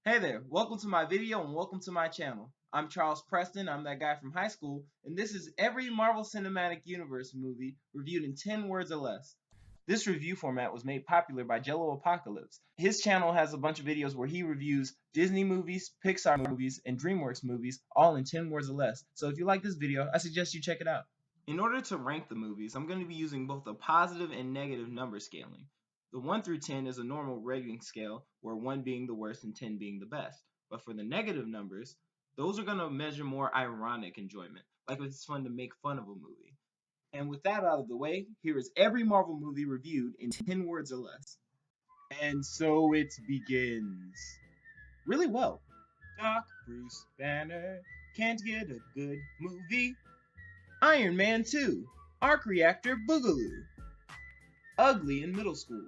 Hey there, welcome to my video and welcome to my channel. I'm Charles Preston, I'm that guy from high school, and this is every Marvel Cinematic Universe movie reviewed in 10 words or less. This review format was made popular by Jello Apocalypse. His channel has a bunch of videos where he reviews Disney movies, Pixar movies, and DreamWorks movies, all in 10 words or less. So if you like this video, I suggest you check it out. In order to rank the movies, I'm going to be using both a positive and negative number scaling. The 1 through 10 is a normal rating scale, where 1 being the worst and 10 being the best. But for the negative numbers, those are going to measure more ironic enjoyment, like if it's fun to make fun of a movie. And with that out of the way, here is every Marvel movie reviewed in 10 words or less. And so it begins. Really well. Doc Bruce Banner can't get a good movie. Iron Man 2, Arc Reactor Boogaloo. Ugly in middle school.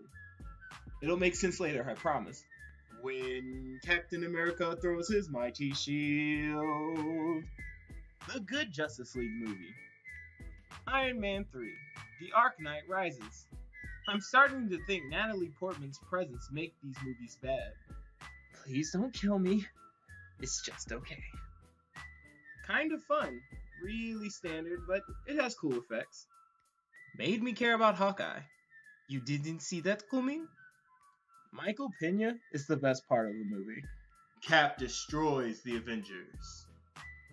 It'll make sense later, I promise. When Captain America throws his mighty shield. The good Justice League movie. Iron Man 3, The Ark Knight Rises. I'm starting to think Natalie Portman's presence make these movies bad. Please don't kill me. It's just okay. Kind of fun. Really standard, but it has cool effects. Made me care about Hawkeye. You didn't see that coming? Michael Pena is the best part of the movie. Cap destroys the Avengers.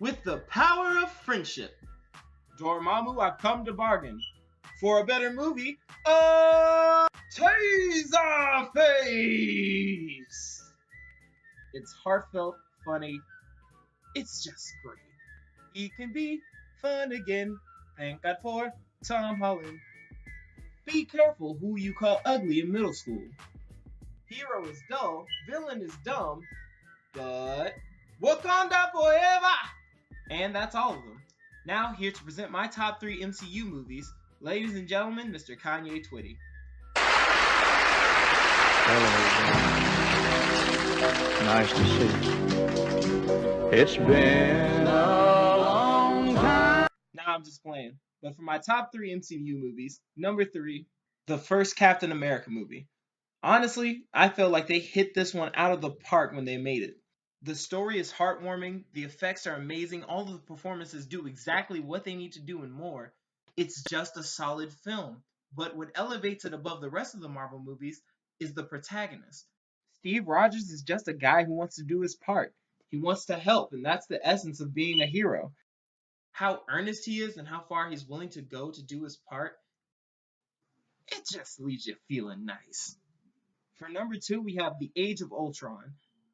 With the power of friendship. Dormammu, I've come to bargain. For a better movie, Taser Face! It's heartfelt, funny, it's just great. He can be fun again. Thank God for Tom Holland. Be careful who you call ugly in middle school. Hero is dull, villain is dumb, but Wakanda forever! And that's all of them. Now, here to present my top 3 MCU movies, ladies and gentlemen, Mr. Kanye Twitty. Hello. Nice to see you. It's been a long time. Now I'm just playing. But for my top 3 MCU movies, number 3, the first Captain America movie. Honestly, I feel like they hit this one out of the park when they made it. The story is heartwarming, the effects are amazing, all of the performances do exactly what they need to do and more. It's just a solid film. But what elevates it above the rest of the Marvel movies is the protagonist. Steve Rogers is just a guy who wants to do his part. He wants to help, and that's the essence of being a hero. How earnest he is and how far he's willing to go to do his part, it just leaves you feeling nice. For number 2, we have The Age of Ultron.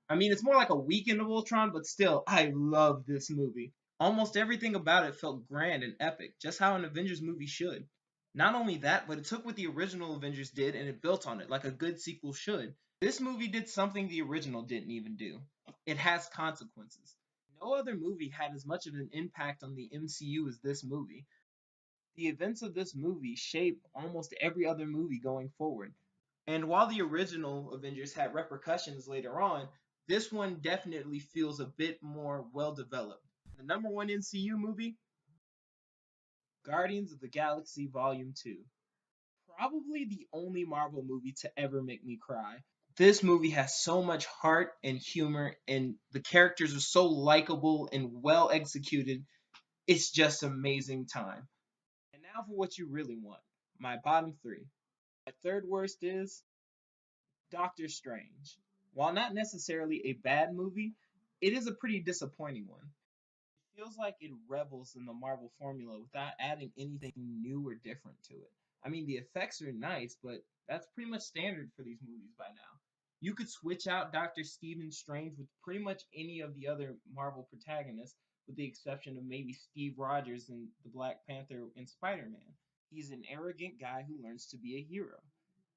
I mean, it's more like a Weekend of Ultron, but still, I love this movie. Almost everything about it felt grand and epic, just how an Avengers movie should. Not only that, but it took what the original Avengers did and it built on it, like a good sequel should. This movie did something the original didn't even do. It has consequences. No other movie had as much of an impact on the MCU as this movie. The events of this movie shape almost every other movie going forward. And while the original Avengers had repercussions later on, this one definitely feels a bit more well developed. The number 1 MCU movie, Guardians of the Galaxy Volume 2. Probably the only Marvel movie to ever make me cry. This movie has so much heart and humor, and the characters are so likable and well executed. It's just amazing time. And now for what you really want. My bottom 3. My third worst is Doctor Strange. While not necessarily a bad movie, it is a pretty disappointing one. It feels like it revels in the Marvel formula without adding anything new or different to it. I mean, the effects are nice, but that's pretty much standard for these movies by now. You could switch out Dr. Stephen Strange with pretty much any of the other Marvel protagonists, with the exception of maybe Steve Rogers and the Black Panther and Spider Man. He's an arrogant guy who learns to be a hero.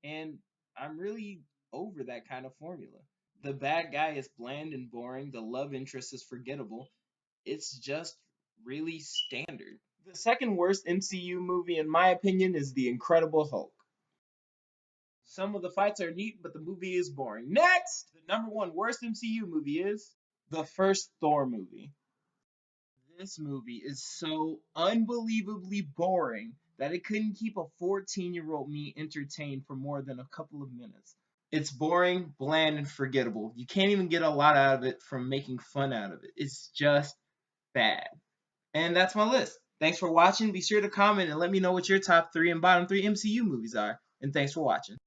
And I'm really over that kind of formula. The bad guy is bland and boring, the love interest is forgettable. It's just really standard. The second worst MCU movie, in my opinion, is The Incredible Hulk. Some of the fights are neat, but the movie is boring. Next! The number 1 worst MCU movie is the first Thor movie. This movie is so unbelievably boring that it couldn't keep a 14-year-old me entertained for more than a couple of minutes. It's boring, bland, and forgettable. You can't even get a lot out of it from making fun out of it. It's just bad. And that's my list. Thanks for watching. Be sure to comment and let me know what your top 3 and bottom 3 MCU movies are. And thanks for watching.